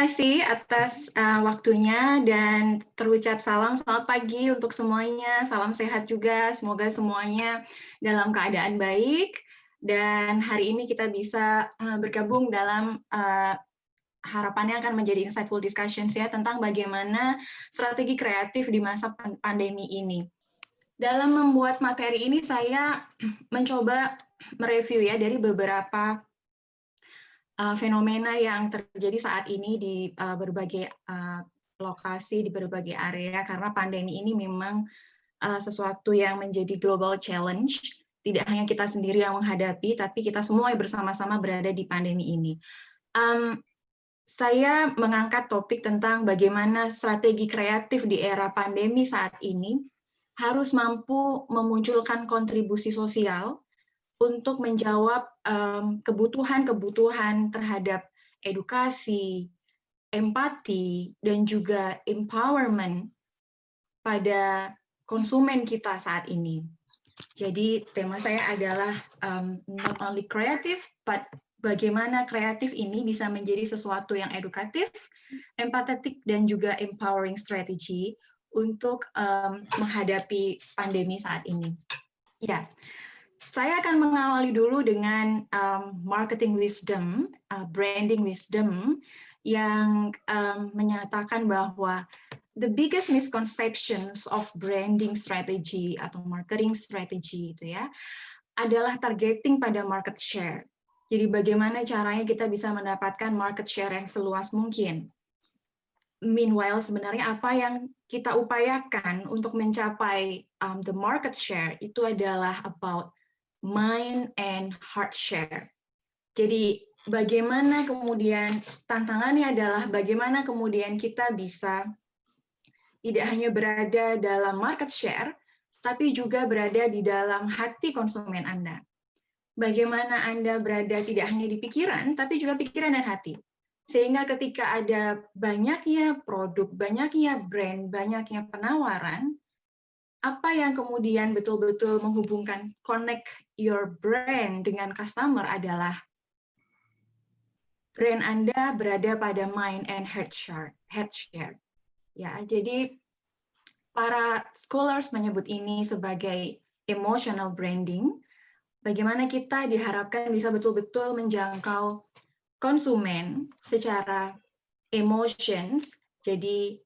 kasih atas waktunya dan terucap selamat pagi untuk semuanya, salam sehat juga, semoga semuanya dalam keadaan baik dan hari ini kita bisa bergabung dalam harapannya akan menjadi insightful discussions ya tentang bagaimana strategi kreatif di masa pandemi ini. Dalam membuat materi ini saya mencoba mereview ya dari beberapa fenomena yang terjadi saat ini di berbagai lokasi, di berbagai area, karena pandemi ini memang sesuatu yang menjadi global challenge. Tidak hanya kita sendiri yang menghadapi, tapi kita semua bersama-sama berada di pandemi ini. Saya mengangkat topik tentang bagaimana strategi kreatif di era pandemi saat ini harus mampu memunculkan kontribusi sosial untuk menjawab kebutuhan-kebutuhan terhadap edukasi, empati, dan juga empowerment pada konsumen kita saat ini. Jadi tema saya adalah not only creative, but bagaimana kreatif ini bisa menjadi sesuatu yang edukatif, empathetic, dan juga empowering strategy untuk menghadapi pandemi saat ini. Ya. Saya akan mengawali dulu dengan marketing wisdom, branding wisdom, yang menyatakan bahwa the biggest misconceptions of branding strategy atau marketing strategy itu ya adalah targeting pada market share. Jadi bagaimana caranya kita bisa mendapatkan market share yang seluas mungkin. Meanwhile, sebenarnya apa yang kita upayakan untuk mencapai the market share itu adalah about mind and heart share. Jadi bagaimana kemudian tantangannya adalah bagaimana kemudian kita bisa tidak hanya berada dalam market share, tapi juga berada di dalam hati konsumen Anda. Bagaimana Anda berada tidak hanya di pikiran, tapi juga pikiran dan hati. Sehingga ketika ada banyaknya produk, banyaknya brand, banyaknya penawaran, apa yang kemudian betul-betul menghubungkan connect your brand dengan customer adalah brand Anda berada pada mind and heart share. Ya, jadi para scholars menyebut ini sebagai emotional branding. Bagaimana kita diharapkan bisa betul-betul menjangkau konsumen secara emotions, jadi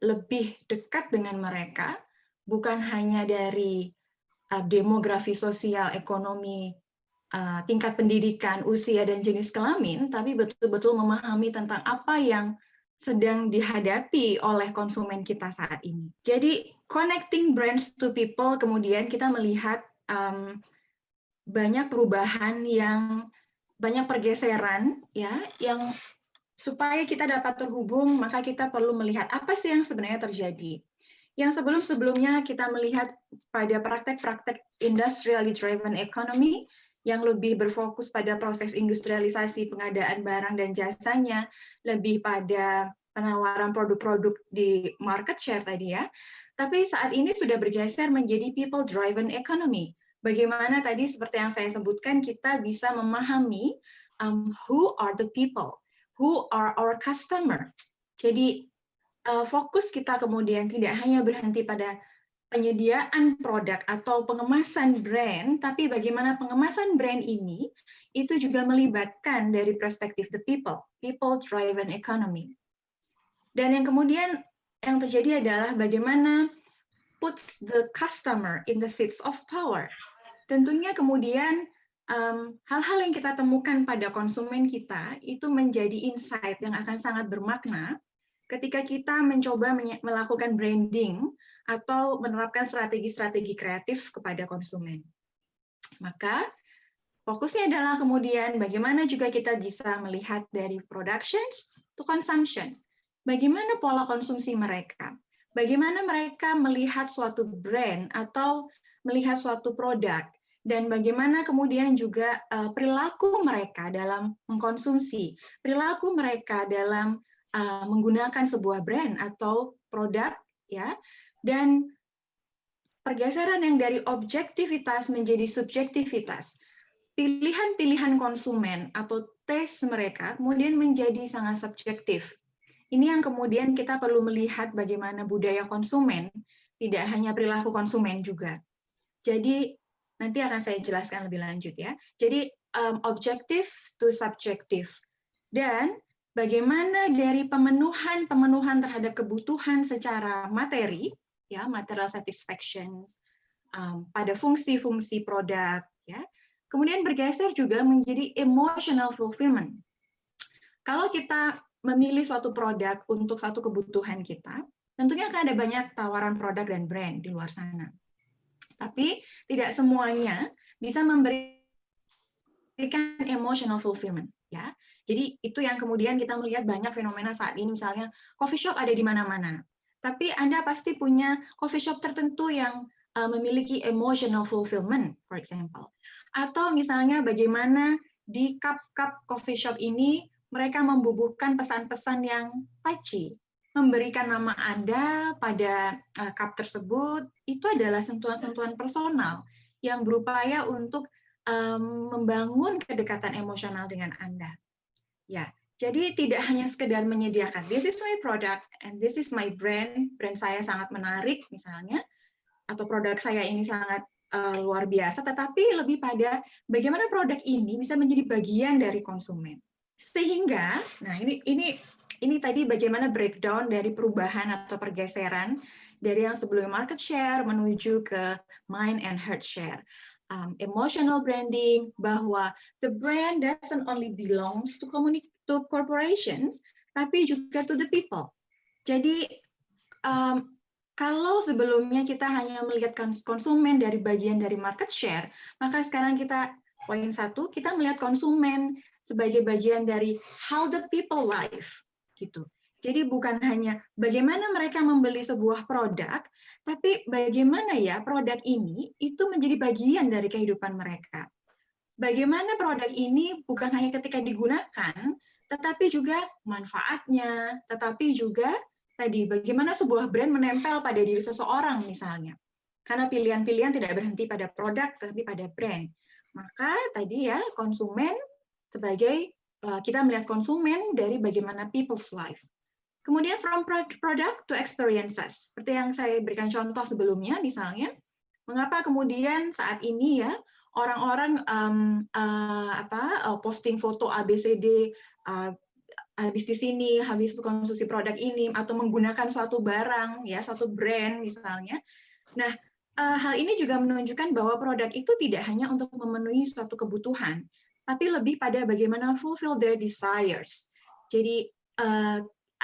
lebih dekat dengan mereka, bukan hanya dari demografi sosial, ekonomi, tingkat pendidikan, usia, dan jenis kelamin, tapi betul-betul memahami tentang apa yang sedang dihadapi oleh konsumen kita saat ini. Jadi, connecting brands to people, kemudian kita melihat banyak perubahan banyak pergeseran, ya, yang supaya kita dapat terhubung, maka kita perlu melihat apa sih yang sebenarnya terjadi. Yang sebelum-sebelumnya kita melihat pada praktek-praktek industrially driven economy yang lebih berfokus pada proses industrialisasi pengadaan barang dan jasanya, lebih pada penawaran produk-produk di market share tadi ya. Tapi saat ini sudah bergeser menjadi people driven economy. Bagaimana tadi seperti yang saya sebutkan kita bisa memahami who are the people, who are our customer. Jadi fokus kita kemudian tidak hanya berhenti pada penyediaan produk atau pengemasan brand, tapi bagaimana pengemasan brand ini itu juga melibatkan dari perspektif the people, people-driven economy. Dan yang kemudian yang terjadi adalah bagaimana puts the customer in the seats of power. Tentunya kemudian hal-hal yang kita temukan pada konsumen kita itu menjadi insight yang akan sangat bermakna ketika kita mencoba melakukan branding atau menerapkan strategi-strategi kreatif kepada konsumen. Maka fokusnya adalah kemudian bagaimana juga kita bisa melihat dari productions to consumptions. Bagaimana pola konsumsi mereka? Bagaimana mereka melihat suatu brand atau melihat suatu produk? Dan bagaimana kemudian juga perilaku mereka dalam mengkonsumsi, perilaku mereka dalam menggunakan sebuah brand atau produk, ya, dan pergeseran yang dari objektivitas menjadi subjektivitas. pilihan-pilihan konsumen atau taste mereka kemudian menjadi sangat subjektif. Ini yang kemudian kita perlu melihat bagaimana budaya konsumen, tidak hanya perilaku konsumen juga. Jadi nanti akan saya jelaskan lebih lanjut ya. Jadi objektif to subjektif. Dan bagaimana dari pemenuhan terhadap kebutuhan secara materi, ya material satisfaction, pada fungsi-fungsi produk, ya. Kemudian bergeser juga menjadi emotional fulfillment. Kalau kita memilih suatu produk untuk satu kebutuhan kita, tentunya akan ada banyak tawaran produk dan brand di luar sana. Tapi tidak semuanya bisa memberikan emotional fulfillment, ya. Jadi itu yang kemudian kita melihat banyak fenomena saat ini, misalnya coffee shop ada di mana-mana. Tapi Anda pasti punya coffee shop tertentu yang memiliki emotional fulfillment, for example. Atau misalnya bagaimana di cup-cup coffee shop ini mereka membubuhkan pesan-pesan yang touchy, memberikan nama Anda pada cup tersebut, itu adalah sentuhan-sentuhan personal yang berupaya untuk membangun kedekatan emosional dengan Anda. Ya, jadi tidak hanya sekedar menyediakan, this is my product and this is my brand saya sangat menarik misalnya, atau produk saya ini sangat luar biasa, tetapi lebih pada bagaimana produk ini bisa menjadi bagian dari konsumen. Sehingga, nah ini tadi bagaimana breakdown dari perubahan atau pergeseran dari yang sebelumnya market share menuju ke mind and heart share. Emotional branding, bahwa the brand doesn't only belongs to corporations, tapi juga to the people. Jadi kalau sebelumnya kita hanya melihat konsumen dari bagian dari market share, maka sekarang kita poin 1, kita melihat konsumen sebagai bagian dari how the people live, gitu. Jadi bukan hanya bagaimana mereka membeli sebuah produk, tapi bagaimana ya produk ini itu menjadi bagian dari kehidupan mereka. Bagaimana produk ini bukan hanya ketika digunakan, tetapi juga manfaatnya, tetapi juga tadi bagaimana sebuah brand menempel pada diri seseorang misalnya. Karena pilihan-pilihan tidak berhenti pada produk, tetapi pada brand. Maka tadi ya konsumen sebagai kita melihat konsumen dari bagaimana people's life. Kemudian from product to experiences. Seperti yang saya berikan contoh sebelumnya, misalnya, mengapa kemudian saat ini ya orang-orang posting foto ABCD habis di sini, habis konsumsi produk ini, atau menggunakan suatu barang, ya suatu brand misalnya. Nah, hal ini juga menunjukkan bahwa produk itu tidak hanya untuk memenuhi suatu kebutuhan, tapi lebih pada bagaimana fulfill their desires. Jadi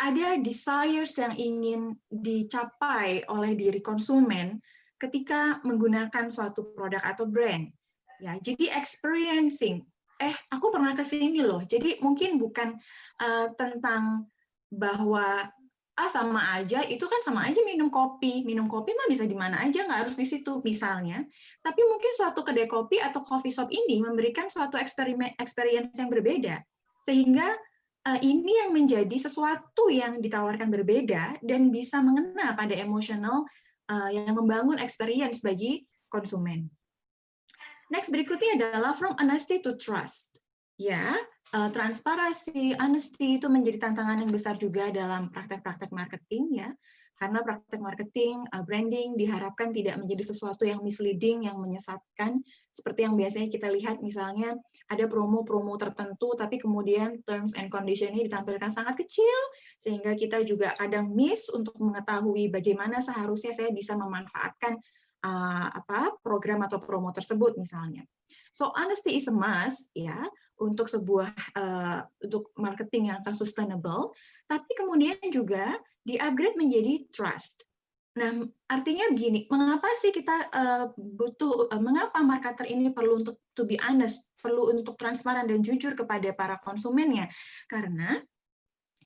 ada desires yang ingin dicapai oleh diri konsumen ketika menggunakan suatu produk atau brand. Ya, jadi experiencing. Aku pernah ke sini loh. Jadi mungkin bukan tentang bahwa sama aja, itu kan sama aja minum kopi mah bisa di mana aja, nggak harus di situ misalnya. Tapi mungkin suatu kedai kopi atau coffee shop ini memberikan suatu experience yang berbeda, sehingga ini yang menjadi sesuatu yang ditawarkan berbeda dan bisa mengena pada emosional yang membangun experience bagi konsumen. Next berikutnya adalah from honesty to trust. Ya, transparansi, honesty itu menjadi tantangan yang besar juga dalam praktek-praktek marketing ya. Karena praktek marketing, branding diharapkan tidak menjadi sesuatu yang misleading, yang menyesatkan, seperti yang biasanya kita lihat misalnya ada promo-promo tertentu, tapi kemudian terms and condition-nya ditampilkan sangat kecil, sehingga kita juga kadang miss untuk mengetahui bagaimana seharusnya saya bisa memanfaatkan program atau promo tersebut misalnya. So honesty is a must ya untuk sebuah untuk marketing yang sustainable, tapi kemudian juga di-upgrade menjadi trust. Nah, artinya begini, mengapa sih kita mengapa marketer ini perlu untuk to be honest, perlu untuk transparan dan jujur kepada para konsumennya? Karena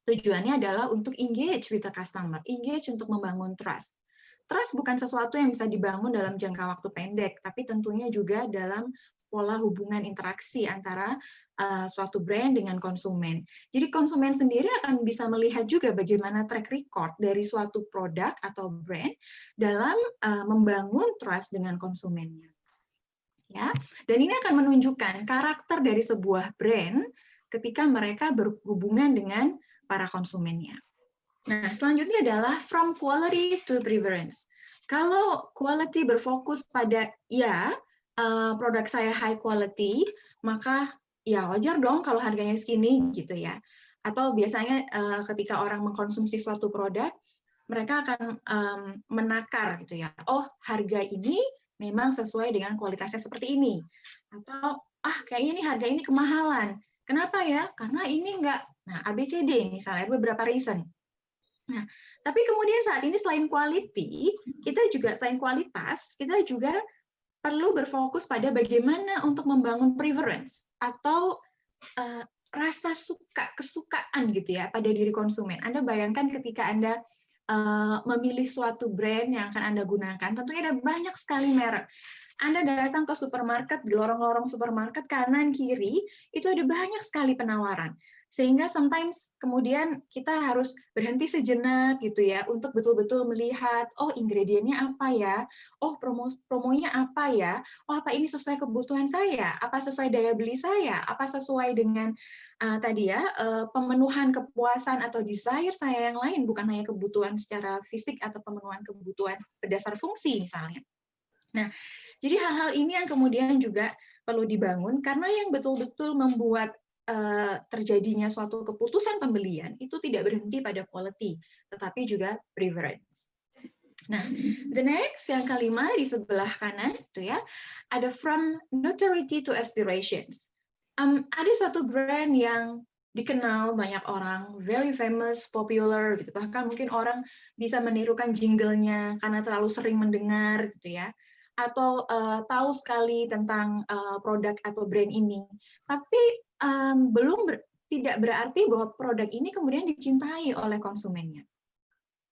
tujuannya adalah untuk engage with the customer, engage untuk membangun trust. Trust bukan sesuatu yang bisa dibangun dalam jangka waktu pendek, tapi tentunya juga dalam pola hubungan interaksi antara suatu brand dengan konsumen. Jadi konsumen sendiri akan bisa melihat juga bagaimana track record dari suatu produk atau brand dalam membangun trust dengan konsumennya. ya. Dan ini akan menunjukkan karakter dari sebuah brand ketika mereka berhubungan dengan para konsumennya. Nah, selanjutnya adalah from quality to preference. Kalau quality berfokus pada produk saya high quality, maka ya wajar dong kalau harganya segini gitu ya. Atau biasanya ketika orang mengkonsumsi suatu produk, mereka akan menakar gitu ya. Oh, harga ini memang sesuai dengan kualitasnya seperti ini. Atau kayaknya ini harga ini kemahalan. Kenapa ya? Karena ini enggak. Nah, ABCD misalnya beberapa reason. Nah, tapi kemudian saat ini selain quality, kita juga selain kualitas, kita juga perlu berfokus pada bagaimana untuk membangun preference atau rasa kesukaan gitu ya pada diri konsumen. Anda bayangkan ketika Anda memilih suatu brand yang akan Anda gunakan, tentunya ada banyak sekali merek. Anda datang ke supermarket, di lorong-lorong supermarket kanan kiri, itu ada banyak sekali penawaran. Sehingga sometimes kemudian kita harus berhenti sejenak gitu ya untuk betul-betul melihat, oh ingredientnya apa ya, oh promonya apa ya, oh apa ini sesuai kebutuhan saya, apa sesuai daya beli saya, apa sesuai dengan pemenuhan kepuasan atau desire saya yang lain, bukan hanya kebutuhan secara fisik atau pemenuhan kebutuhan berdasar fungsi misalnya. Nah, jadi hal-hal ini yang kemudian juga perlu dibangun karena yang betul-betul membuat terjadinya suatu keputusan pembelian itu tidak berhenti pada quality, tetapi juga preference. Nah, the next yang kelima di sebelah kanan itu ya, ada from notoriety to aspirations. Ada suatu brand yang dikenal banyak orang, very famous, popular gitu. Bahkan mungkin orang bisa menirukan jingle-nya karena terlalu sering mendengar gitu ya. Atau tahu sekali tentang produk atau brand ini. Tapi tidak berarti bahwa produk ini kemudian dicintai oleh konsumennya.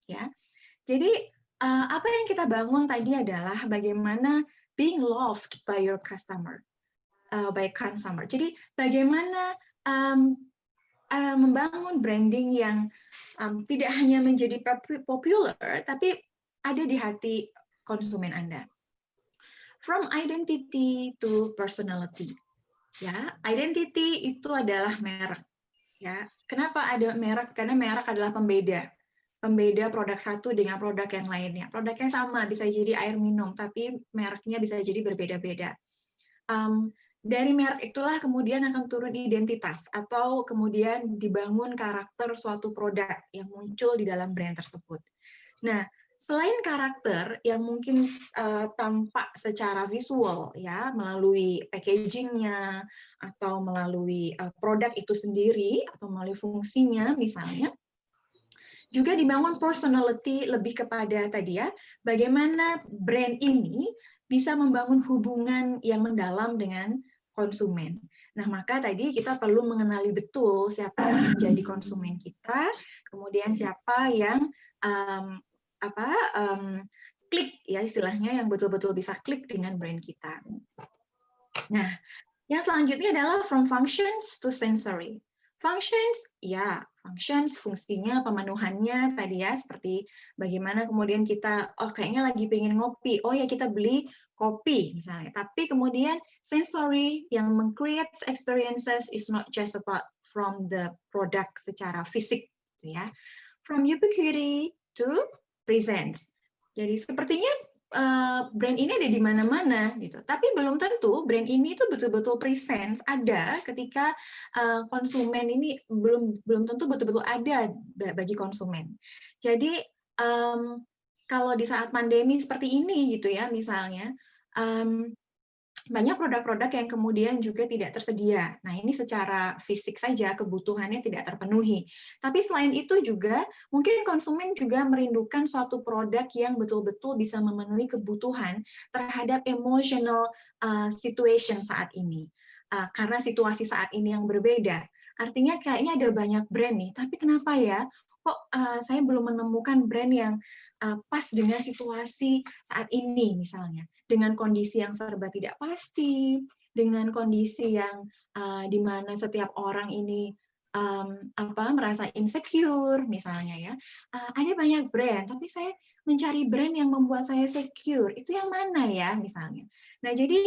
Ya. Jadi apa yang kita bangun tadi adalah bagaimana being loved by your customer, by consumer. Jadi bagaimana membangun branding yang tidak hanya menjadi popular, tapi ada di hati konsumen Anda. From identity to personality. Ya, identity itu adalah merek. Ya, kenapa ada merek? Karena merek adalah pembeda produk satu dengan produk yang lainnya. Produknya sama, bisa jadi air minum, tapi mereknya bisa jadi berbeda-beda. Dari merek itulah kemudian akan turun identitas atau kemudian dibangun karakter suatu produk yang muncul di dalam brand tersebut. Nah, selain karakter yang mungkin tampak secara visual ya melalui packaging-nya atau melalui produk itu sendiri atau melalui fungsinya misalnya, juga dibangun personality lebih kepada tadi ya, bagaimana brand ini bisa membangun hubungan yang mendalam dengan konsumen. Nah, maka tadi kita perlu mengenali betul siapa yang menjadi konsumen kita, kemudian siapa yang klik ya istilahnya yang betul-betul bisa klik dengan brand kita. Nah, yang selanjutnya adalah from functions to sensory. Functions, ya, functions, fungsinya, pemenuhannya tadi ya, seperti bagaimana kemudian kita, kayaknya lagi pengen ngopi, oh ya kita beli kopi misalnya. Tapi kemudian sensory yang meng-create experiences is not just about from the product secara fisik, gitu ya. From ubiquity to presence. Jadi sepertinya brand ini ada di mana-mana gitu. Tapi belum tentu brand ini itu betul-betul presence ada ketika konsumen ini belum tentu betul-betul ada bagi konsumen. Jadi kalau di saat pandemi seperti ini gitu ya misalnya banyak produk-produk yang kemudian juga tidak tersedia. Nah, ini secara fisik saja kebutuhannya tidak terpenuhi. Tapi selain itu juga, mungkin konsumen juga merindukan suatu produk yang betul-betul bisa memenuhi kebutuhan terhadap emotional situation saat ini. Karena situasi saat ini yang berbeda. Artinya kayaknya ada banyak brand nih, tapi kenapa ya? Kok saya belum menemukan brand yang pas dengan situasi saat ini misalnya, dengan kondisi yang serba tidak pasti, dengan kondisi yang di mana setiap orang ini merasa insecure misalnya ya. Ada banyak brand, tapi saya mencari brand yang membuat saya secure. Itu yang mana ya misalnya. Nah, jadi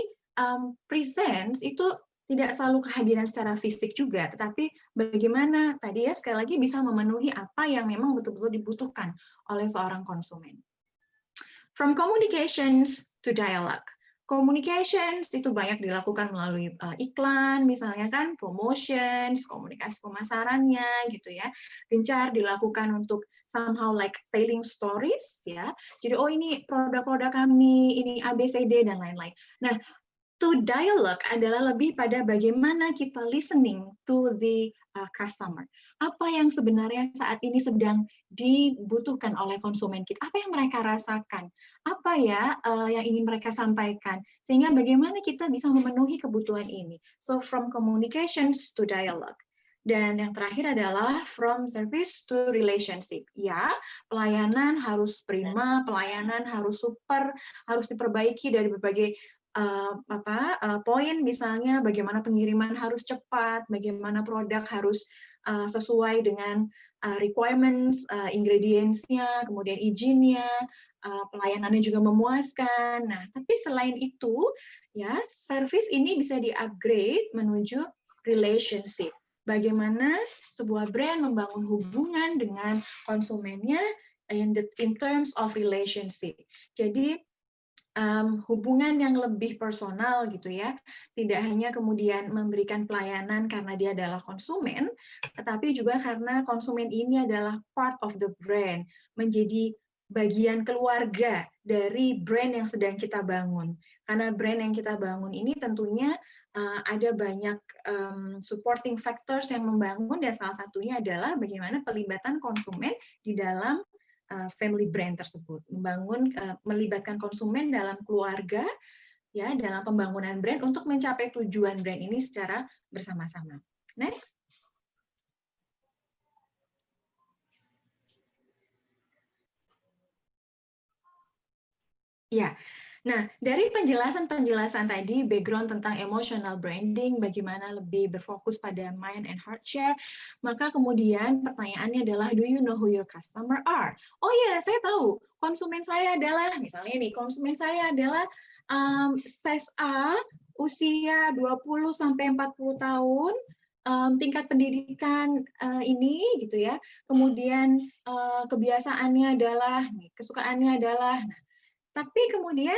presents itu tidak selalu kehadiran secara fisik juga, tetapi bagaimana tadi ya sekali lagi bisa memenuhi apa yang memang betul-betul dibutuhkan oleh seorang konsumen. From communications to dialogue. Communications itu banyak dilakukan melalui iklan, misalnya kan, promotions, komunikasi pemasarannya, gitu ya. Gencar dilakukan untuk somehow like telling stories, ya. Jadi, oh ini produk-produk kami, ini ABCD, dan lain-lain. Nah, to dialogue adalah lebih pada bagaimana kita listening to the customer. Apa yang sebenarnya saat ini sedang dibutuhkan oleh konsumen kita? Apa yang mereka rasakan? Apa ya yang ingin mereka sampaikan? Sehingga bagaimana kita bisa memenuhi kebutuhan ini? So from communications to dialogue. Dan yang terakhir adalah from service to relationship. Ya, pelayanan harus prima, pelayanan harus super, harus diperbaiki dari berbagai poin, misalnya bagaimana pengiriman harus cepat, bagaimana produk harus sesuai dengan requirements, ingredients-nya, kemudian izinnya, pelayanannya juga memuaskan. Nah, tapi selain itu, ya, service ini bisa di-upgrade menuju relationship. Bagaimana sebuah brand membangun hubungan dengan konsumennya in terms of relationship. Jadi hubungan yang lebih personal gitu ya, tidak hanya kemudian memberikan pelayanan karena dia adalah konsumen, tetapi juga karena konsumen ini adalah part of the brand, menjadi bagian keluarga dari brand yang sedang kita bangun. Karena brand yang kita bangun ini tentunya ada banyak supporting factors yang membangun, dan salah satunya adalah bagaimana pelibatan konsumen di dalam family brand tersebut, melibatkan konsumen dalam keluarga, ya, dalam pembangunan brand untuk mencapai tujuan brand ini secara bersama-sama. Next. Ya, nah dari penjelasan tadi, background tentang emotional branding, bagaimana lebih berfokus pada mind and heart share, maka kemudian pertanyaannya adalah, do you know who your customer are? Oh ya, saya tahu, konsumen saya adalah, misalnya nih, konsumen saya adalah size A, usia 20-40 tahun, tingkat pendidikan ini, gitu ya, kemudian kebiasaannya adalah, kesukaannya adalah, tapi kemudian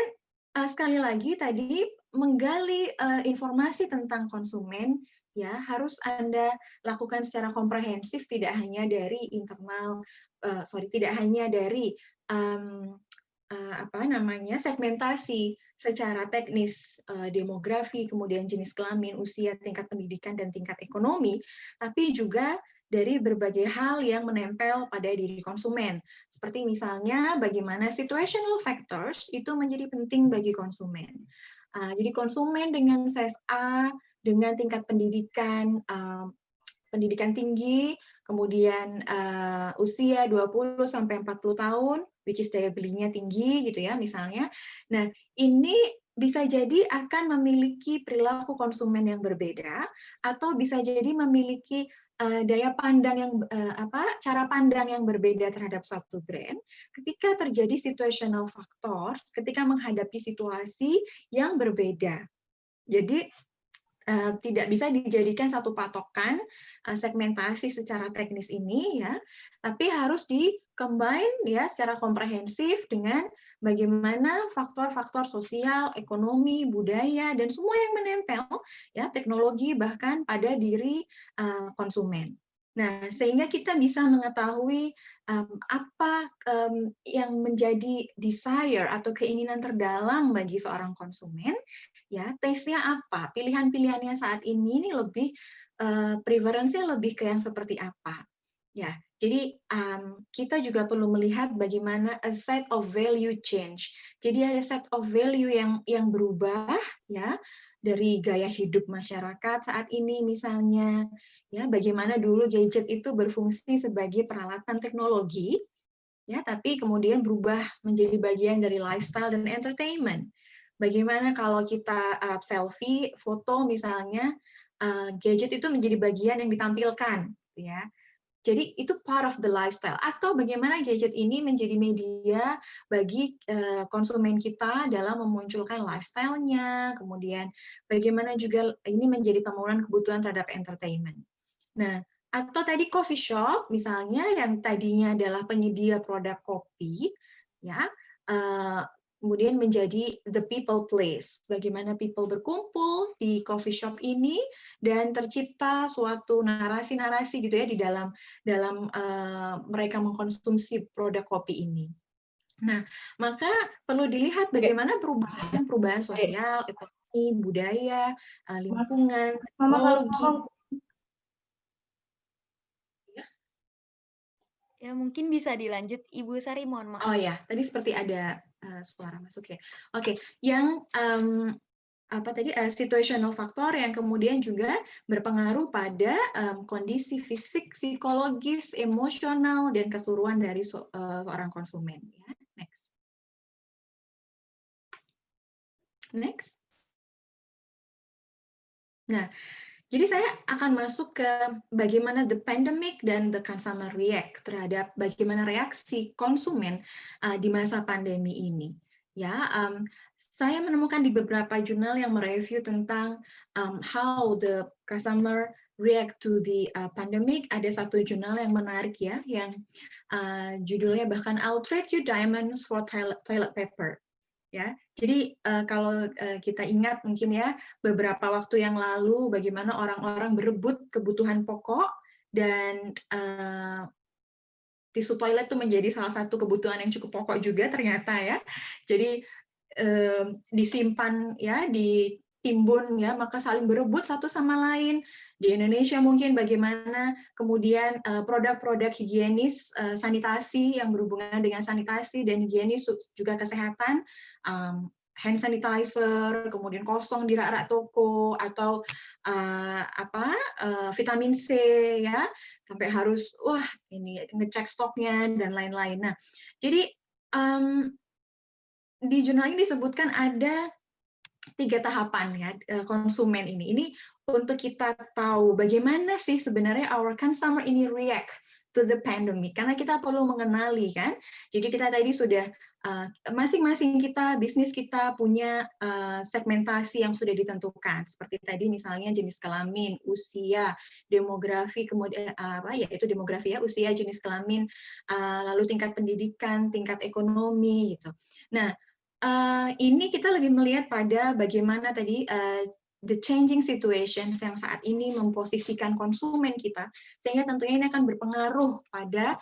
sekali lagi tadi menggali informasi tentang konsumen, ya, harus Anda lakukan secara komprehensif, tidak hanya dari internal, tidak hanya dari segmentasi secara teknis, demografi, kemudian jenis kelamin, usia, tingkat pendidikan, dan tingkat ekonomi, tapi juga dari berbagai hal yang menempel pada diri konsumen. Seperti misalnya bagaimana situational factors itu menjadi penting bagi konsumen. Jadi konsumen dengan size A, dengan tingkat pendidikan tinggi, kemudian usia 20-40 tahun, which is daya belinya tinggi gitu ya misalnya. Nah, ini bisa jadi akan memiliki perilaku konsumen yang berbeda, atau bisa jadi memiliki daya pandang yang cara pandang yang berbeda terhadap suatu brand ketika terjadi situational factors, ketika menghadapi situasi yang berbeda. Jadi tidak bisa dijadikan satu patokan segmentasi secara teknis ini, ya, tapi harus di-combine ya secara komprehensif dengan bagaimana faktor-faktor sosial, ekonomi, budaya, dan semua yang menempel, ya, teknologi bahkan pada diri konsumen. Nah, sehingga kita bisa mengetahui apa yang menjadi desire atau keinginan terdalam bagi seorang konsumen, ya, taste-nya apa, pilihan-pilihannya saat ini lebih preference-nya lebih ke yang seperti apa, ya. Jadi kita juga perlu melihat bagaimana a set of value change. Jadi ada set of value yang berubah, ya, dari gaya hidup masyarakat saat ini misalnya, ya, bagaimana dulu gadget itu berfungsi sebagai peralatan teknologi, ya, tapi kemudian berubah menjadi bagian dari lifestyle dan entertainment. Bagaimana kalau kita selfie, foto misalnya, gadget itu menjadi bagian yang ditampilkan, ya. Jadi itu part of the lifestyle. Atau bagaimana gadget ini menjadi media bagi konsumen kita dalam memunculkan lifestyle-nya, kemudian bagaimana juga ini menjadi pemenuhan kebutuhan terhadap entertainment. Nah, atau tadi coffee shop misalnya yang tadinya adalah penyedia produk kopi, ya, kemudian menjadi the people place. Bagaimana people berkumpul di coffee shop ini dan tercipta suatu narasi-narasi gitu ya di dalam mereka mengkonsumsi produk kopi ini. Nah, maka perlu dilihat bagaimana perubahan sosial, ekonomi, budaya, lingkungan, teknologi. Ya, mungkin bisa dilanjut, Ibu Sari, mohon maaf. Oh ya, tadi seperti ada suara masuk ya. Oke, yang apa tadi situational factor yang kemudian juga berpengaruh pada kondisi fisik, psikologis, emosional dan keseluruhan dari seorang konsumen. Ya, next. Next. Nah, jadi saya akan masuk ke bagaimana the pandemic dan the consumer react terhadap bagaimana reaksi konsumen di masa pandemi ini. Ya, saya menemukan di beberapa jurnal yang mereview tentang how the customer react to the pandemic. Ada satu jurnal yang menarik ya, yang judulnya bahkan I'll trade you diamonds for toilet paper. Ya, jadi kalau kita ingat mungkin ya beberapa waktu yang lalu bagaimana orang-orang berebut kebutuhan pokok dan tisu toilet itu menjadi salah satu kebutuhan yang cukup pokok juga ternyata ya. Jadi disimpan ya, ditimbun ya, maka saling berebut satu sama lain. Di Indonesia mungkin bagaimana kemudian produk-produk higienis, sanitasi yang berhubungan dengan sanitasi dan higienis juga kesehatan, hand sanitizer, kemudian kosong di rak-rak toko, atau vitamin C ya, sampai harus ini ngecek stoknya dan lain-lain. Nah, jadi di jurnal ini disebutkan ada 3 tahapan ya konsumen ini. Ini untuk kita tahu bagaimana sih sebenarnya our consumer ini react to the pandemic. Karena kita perlu mengenali kan. Jadi kita tadi sudah masing-masing kita, bisnis kita punya segmentasi yang sudah ditentukan. Seperti tadi misalnya jenis kelamin, usia, demografi, kemudian yaitu demografi ya, usia, jenis kelamin, lalu tingkat pendidikan, tingkat ekonomi gitu. Nah, ini kita lebih melihat pada bagaimana tadi the changing situations yang saat ini memposisikan konsumen kita, sehingga tentunya ini akan berpengaruh pada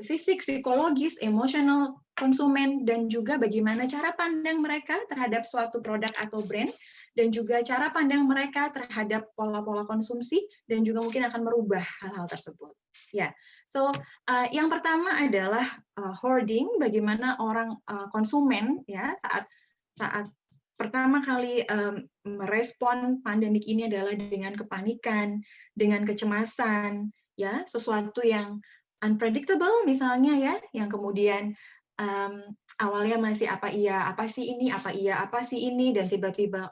fisik, psikologis, emosional konsumen, dan juga bagaimana cara pandang mereka terhadap suatu produk atau brand, dan juga cara pandang mereka terhadap pola-pola konsumsi, dan juga mungkin akan merubah hal-hal tersebut. Ya, so yang pertama adalah hoarding, bagaimana orang konsumen ya saat pertama kali merespon pandemik ini adalah dengan kepanikan, dengan kecemasan, ya sesuatu yang unpredictable misalnya ya, yang kemudian awalnya masih apa sih ini, dan tiba-tiba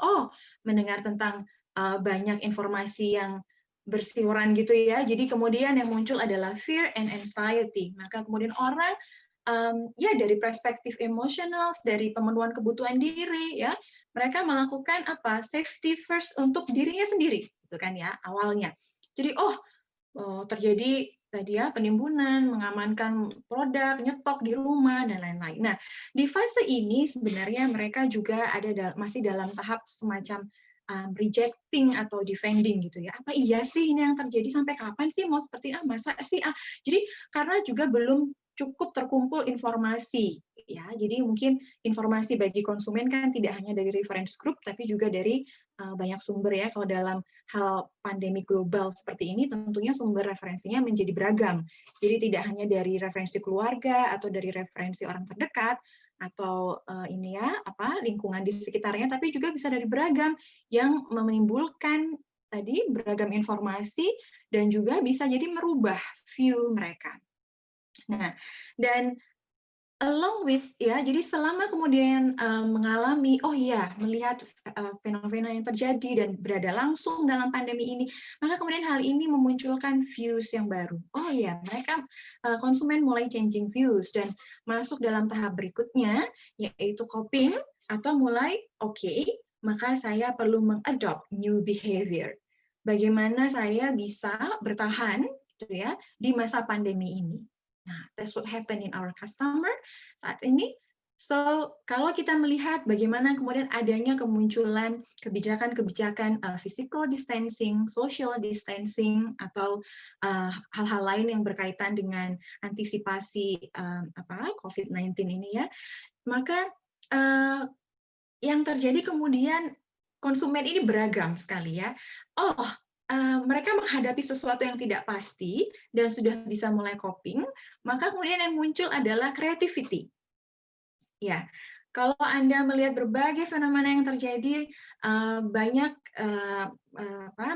mendengar tentang banyak informasi yang berseliweran gitu ya. Jadi kemudian yang muncul adalah fear and anxiety. Maka kemudian orang ya dari perspektif emosional, dari pemenuhan kebutuhan diri ya, mereka melakukan safety first untuk dirinya sendiri, gitu kan ya awalnya. Jadi terjadi tadi ya penimbunan, mengamankan produk, nyetok di rumah dan lain-lain. Nah, di fase ini sebenarnya mereka juga masih dalam tahap semacam rejecting atau defending gitu ya. Apa iya sih ini yang terjadi, sampai kapan sih mau seperti masa sih Jadi karena juga belum cukup terkumpul informasi ya. Jadi mungkin informasi bagi konsumen kan tidak hanya dari reference group tapi juga dari banyak sumber ya. Kalau dalam hal pandemi global seperti ini tentunya sumber referensinya menjadi beragam. Jadi tidak hanya dari referensi keluarga atau dari referensi orang terdekat atau lingkungan di sekitarnya, tapi juga bisa dari beragam yang menimbulkan tadi beragam informasi dan juga bisa jadi merubah view mereka. Nah, dan along with ya, jadi selama kemudian mengalami, oh iya, melihat fenomena yang terjadi dan berada langsung dalam pandemi ini, maka kemudian hal ini memunculkan views yang baru. Oh iya, mereka konsumen mulai changing views dan masuk dalam tahap berikutnya, yaitu coping atau mulai oke, maka saya perlu mengadopt new behavior. Bagaimana saya bisa bertahan gitu ya di masa pandemi ini. Nah, that's what happened in our customer saat ini. So, kalau kita melihat bagaimana kemudian adanya kemunculan kebijakan-kebijakan physical distancing, social distancing, atau hal-hal lain yang berkaitan dengan antisipasi COVID-19 ini ya, maka yang terjadi kemudian konsumen ini beragam sekali ya. Oh, mereka menghadapi sesuatu yang tidak pasti dan sudah bisa mulai coping, maka kemudian yang muncul adalah creativity. Ya, kalau Anda melihat berbagai fenomena yang terjadi, banyak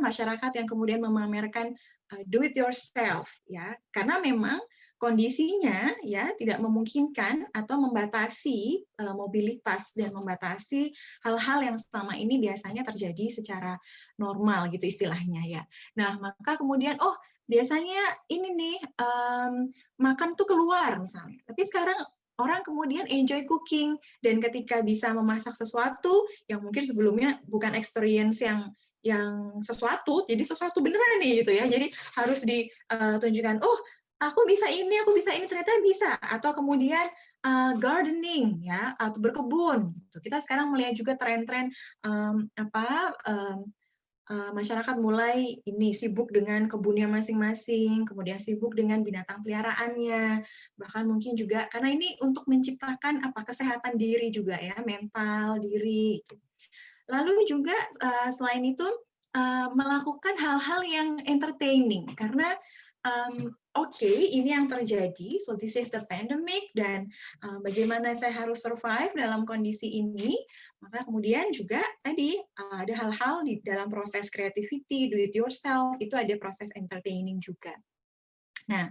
masyarakat yang kemudian memamerkan do it yourself, ya, karena memang kondisinya ya tidak memungkinkan atau membatasi mobilitas dan membatasi hal-hal yang selama ini biasanya terjadi secara normal gitu istilahnya ya. Nah, maka kemudian biasanya ini nih makan tuh keluar misalnya. Tapi sekarang orang kemudian enjoy cooking dan ketika bisa memasak sesuatu yang mungkin sebelumnya bukan experience yang sesuatu, jadi sesuatu beneran nih gitu ya. Jadi harus ditunjukkan, oh aku bisa ini, ternyata bisa. Atau kemudian gardening ya, atau berkebun. Kita sekarang melihat juga tren-tren masyarakat mulai ini sibuk dengan kebunnya masing-masing, kemudian sibuk dengan binatang peliharaannya, bahkan mungkin juga karena ini untuk menciptakan kesehatan diri juga ya, mental diri. Lalu juga selain itu melakukan hal-hal yang entertaining karena ini yang terjadi, so this is the pandemic dan bagaimana saya harus survive dalam kondisi ini, maka kemudian juga tadi ada hal-hal di dalam proses creativity, do it yourself, itu ada proses entertaining juga. Nah,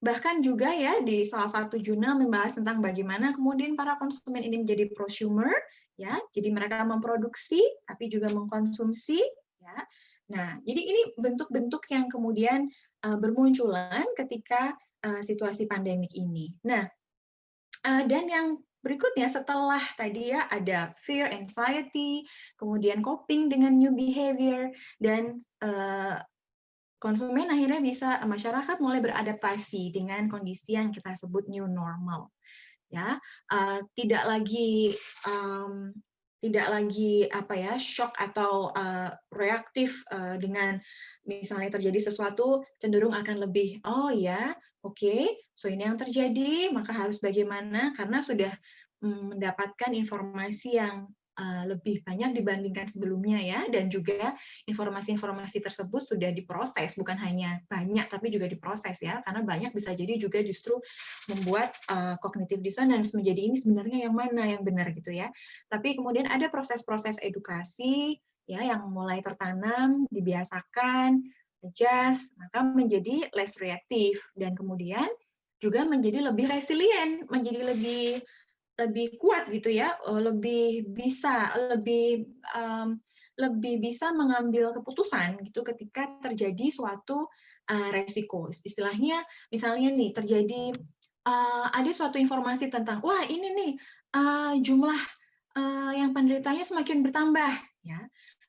bahkan juga ya di salah satu jurnal membahas tentang bagaimana kemudian para konsumen ini menjadi prosumer, ya, jadi mereka memproduksi tapi juga mengkonsumsi, ya. Nah, jadi ini bentuk-bentuk yang kemudian bermunculan ketika situasi pandemik ini. Nah, dan yang berikutnya setelah tadi ya ada fear, anxiety, kemudian coping dengan new behavior, dan konsumen akhirnya masyarakat mulai beradaptasi dengan kondisi yang kita sebut new normal. Ya, tidak lagi shock atau reaktif dengan misalnya terjadi sesuatu cenderung akan lebih so ini yang terjadi maka harus bagaimana karena sudah mendapatkan informasi yang lebih banyak dibandingkan sebelumnya ya, dan juga informasi-informasi tersebut sudah diproses, bukan hanya banyak tapi juga diproses ya, karena banyak bisa jadi juga justru membuat cognitive dissonance menjadi ini sebenarnya yang mana yang benar gitu ya. Tapi kemudian ada proses-proses edukasi ya yang mulai tertanam, dibiasakan, adjust, maka menjadi less reaktif dan kemudian juga menjadi lebih resilient, menjadi lebih kuat gitu ya, lebih bisa mengambil keputusan gitu ketika terjadi suatu resiko. Istilahnya misalnya nih terjadi ada suatu informasi tentang wah ini nih jumlah yang penderitanya semakin bertambah ya.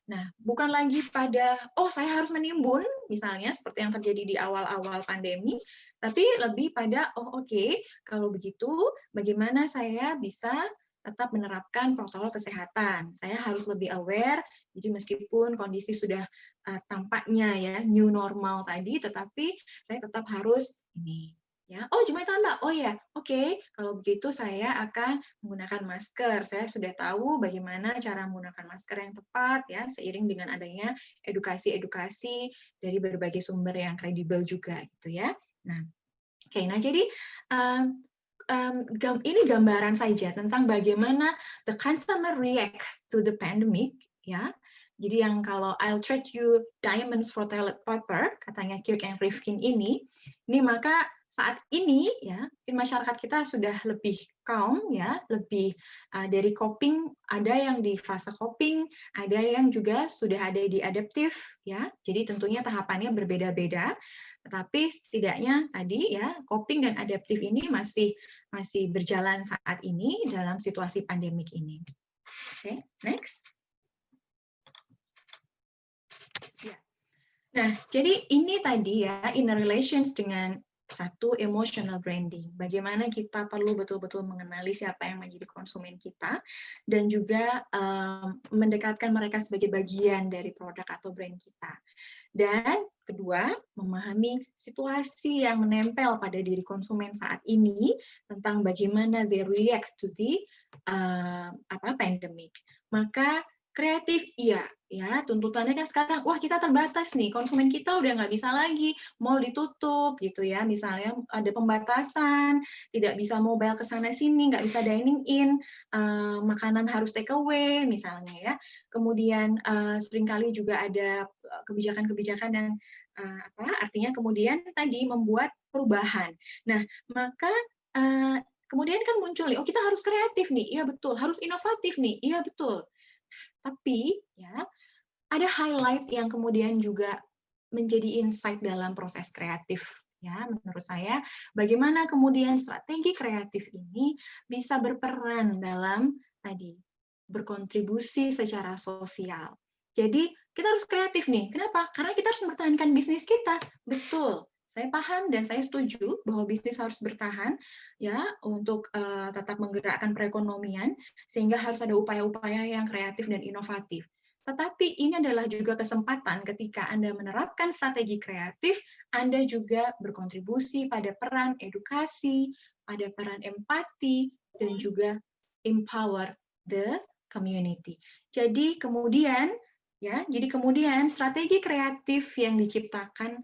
Nah, bukan lagi pada saya harus menimbun misalnya seperti yang terjadi di awal-awal pandemi, tapi lebih pada kalau begitu bagaimana saya bisa tetap menerapkan protokol kesehatan. Saya harus lebih aware. Jadi meskipun kondisi sudah tampaknya ya new normal tadi, tetapi saya tetap harus ini ya. Jumlahnya tambah. Kalau begitu saya akan menggunakan masker. Saya sudah tahu bagaimana cara menggunakan masker yang tepat ya, seiring dengan adanya edukasi-edukasi dari berbagai sumber yang kredibel juga gitu ya. Nah, jadi ini gambaran saja tentang bagaimana the customer react to the pandemic ya. Jadi yang kalau I'll trade you diamonds for toilet paper, katanya Kirk and Rifkin ini, Ini maka saat ini ya, mungkin masyarakat kita sudah lebih calm ya, lebih dari coping, ada yang di fase coping, ada yang juga sudah ada di adaptif ya. Jadi tentunya tahapannya berbeda-beda, tetapi setidaknya tadi ya, coping dan adaptif ini masih berjalan saat ini dalam situasi pandemik ini. Oke, next. Nah, jadi ini tadi ya, inner relations dengan satu emotional branding. Bagaimana kita perlu betul-betul mengenali siapa yang menjadi konsumen kita, dan juga mendekatkan mereka sebagai bagian dari produk atau brand kita. Dan kedua, memahami situasi yang menempel pada diri konsumen saat ini tentang bagaimana they react to the pandemic. Maka kreatif, iya, ya tuntutannya kan sekarang, wah kita terbatas nih, konsumen kita udah nggak bisa lagi, mall ditutup gitu ya, misalnya ada pembatasan, tidak bisa mobile ke sana sini, nggak bisa dining in, makanan harus take away misalnya ya. Kemudian seringkali juga ada kebijakan-kebijakan yang artinya kemudian tadi membuat perubahan. Nah, maka kemudian kan muncul nih, oh kita harus kreatif nih, iya betul, harus inovatif nih, iya betul. Tapi ya ada highlight yang kemudian juga menjadi insight dalam proses kreatif ya menurut saya, bagaimana kemudian strategi kreatif ini bisa berperan dalam tadi berkontribusi secara sosial. Jadi kita harus kreatif nih. Kenapa? Karena kita harus mempertahankan bisnis kita. Betul. Saya paham dan saya setuju bahwa bisnis harus bertahan ya untuk tetap menggerakkan perekonomian, sehingga harus ada upaya-upaya yang kreatif dan inovatif. Tetapi ini adalah juga kesempatan ketika Anda menerapkan strategi kreatif, Anda juga berkontribusi pada peran edukasi, pada peran empati, dan juga empower the community. Jadi kemudian strategi kreatif yang diciptakan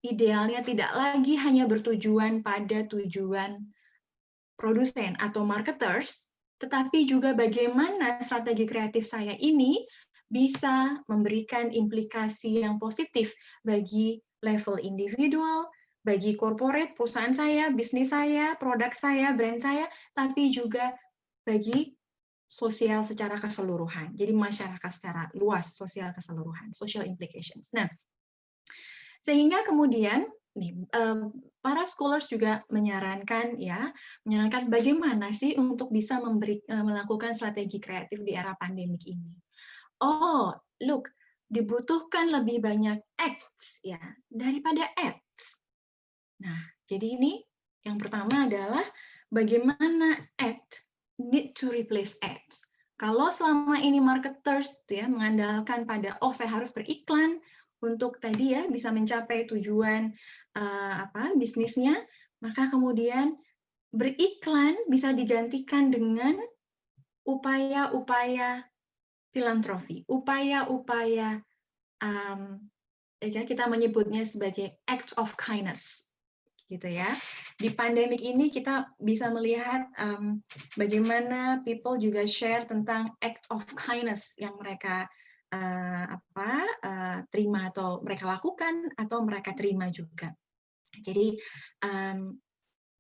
idealnya tidak lagi hanya bertujuan pada tujuan produsen atau marketers, tetapi juga bagaimana strategi kreatif saya ini bisa memberikan implikasi yang positif bagi level individual, bagi corporate, perusahaan saya, bisnis saya, produk saya, brand saya, tapi juga bagi sosial secara keseluruhan. Jadi masyarakat secara luas, sosial keseluruhan, social implications. Nah, sehingga kemudian para scholars juga menyarankan bagaimana sih untuk bisa melakukan strategi kreatif di era pandemik ini. Oh, look, dibutuhkan lebih banyak acts ya daripada ads. Nah, jadi ini yang pertama adalah bagaimana act need to replace ads. Kalau selama ini marketers mengandalkan pada saya harus beriklan untuk tadi ya bisa mencapai tujuan bisnisnya, maka kemudian beriklan bisa digantikan dengan upaya-upaya filantropi, upaya-upaya kita menyebutnya sebagai act of kindness, gitu ya. Di pandemik ini kita bisa melihat bagaimana people juga share tentang act of kindness yang mereka terima atau mereka lakukan atau mereka terima juga. Jadi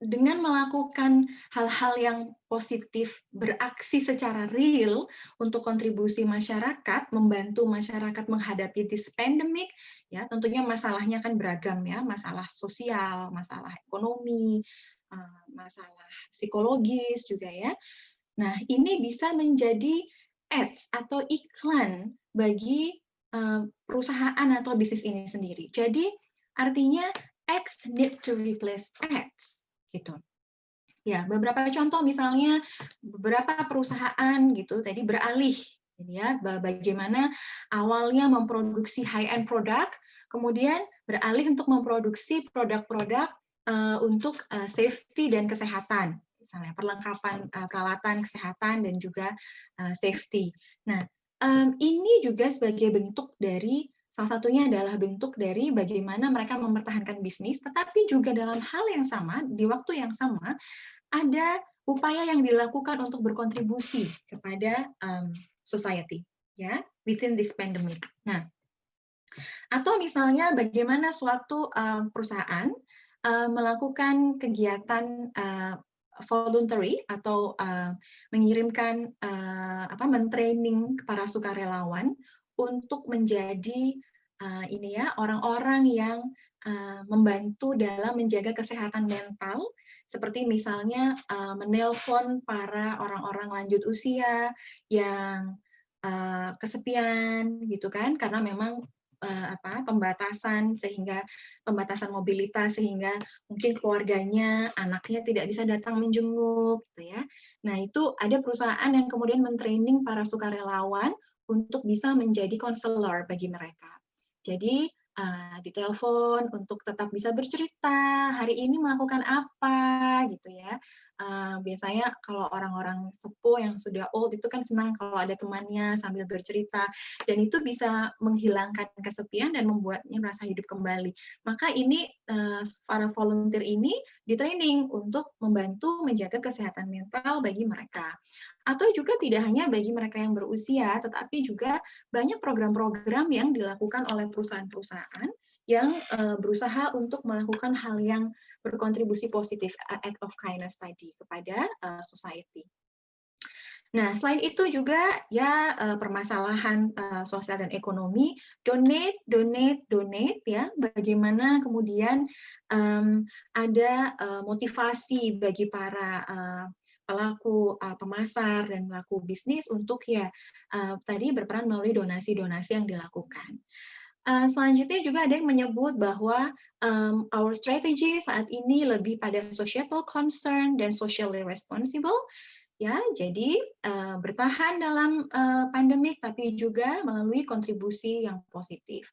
dengan melakukan hal-hal yang positif, beraksi secara real untuk kontribusi masyarakat, membantu masyarakat menghadapi this pandemic, ya tentunya masalahnya kan beragam ya, masalah sosial, masalah ekonomi, masalah psikologis juga ya. Nah, ini bisa menjadi ads atau iklan bagi perusahaan atau bisnis ini sendiri. Jadi artinya ads need to replace ads. Gitu. Ya, beberapa contoh misalnya beberapa perusahaan gitu tadi beralih ya bagaimana awalnya memproduksi high end produk, kemudian beralih untuk memproduksi produk-produk untuk safety dan kesehatan, misalnya perlengkapan peralatan kesehatan dan juga safety. Nah, ini juga sebagai bentuk dari salah satunya adalah bentuk dari bagaimana mereka mempertahankan bisnis, tetapi juga dalam hal yang sama, di waktu yang sama, ada upaya yang dilakukan untuk berkontribusi kepada society, ya, within this pandemic. Nah, atau misalnya bagaimana suatu perusahaan melakukan kegiatan voluntary atau mengirimkan mentraining para sukarelawan untuk menjadi ini ya orang-orang yang membantu dalam menjaga kesehatan mental, seperti misalnya menelpon para orang-orang lanjut usia yang kesepian gitu kan, karena memang pembatasan mobilitas sehingga mungkin keluarganya, anaknya tidak bisa datang menjenguk gitu ya. Nah, itu ada perusahaan yang kemudian mentraining para sukarelawan untuk bisa menjadi konselor bagi mereka. Jadi ditelepon untuk tetap bisa bercerita, hari ini melakukan apa gitu ya. Biasanya kalau orang-orang sepuh yang sudah old itu kan senang kalau ada temannya sambil bercerita, dan itu bisa menghilangkan kesepian dan membuatnya merasa hidup kembali. Maka ini para volunteer ini di-training untuk membantu menjaga kesehatan mental bagi mereka. Atau juga tidak hanya bagi mereka yang berusia, tetapi juga banyak program-program yang dilakukan oleh perusahaan-perusahaan yang berusaha untuk melakukan hal yang berkontribusi positif, act of kindness tadi kepada society. Nah, selain itu juga ya permasalahan sosial dan ekonomi, donate ya. Bagaimana kemudian ada motivasi bagi para pelaku pemasar dan pelaku bisnis untuk ya tadi berperan melalui donasi-donasi yang dilakukan. Selanjutnya juga ada yang menyebut bahwa our strategy saat ini lebih pada societal concern dan socially responsible. Ya, jadi bertahan dalam pandemik, tapi juga melalui kontribusi yang positif.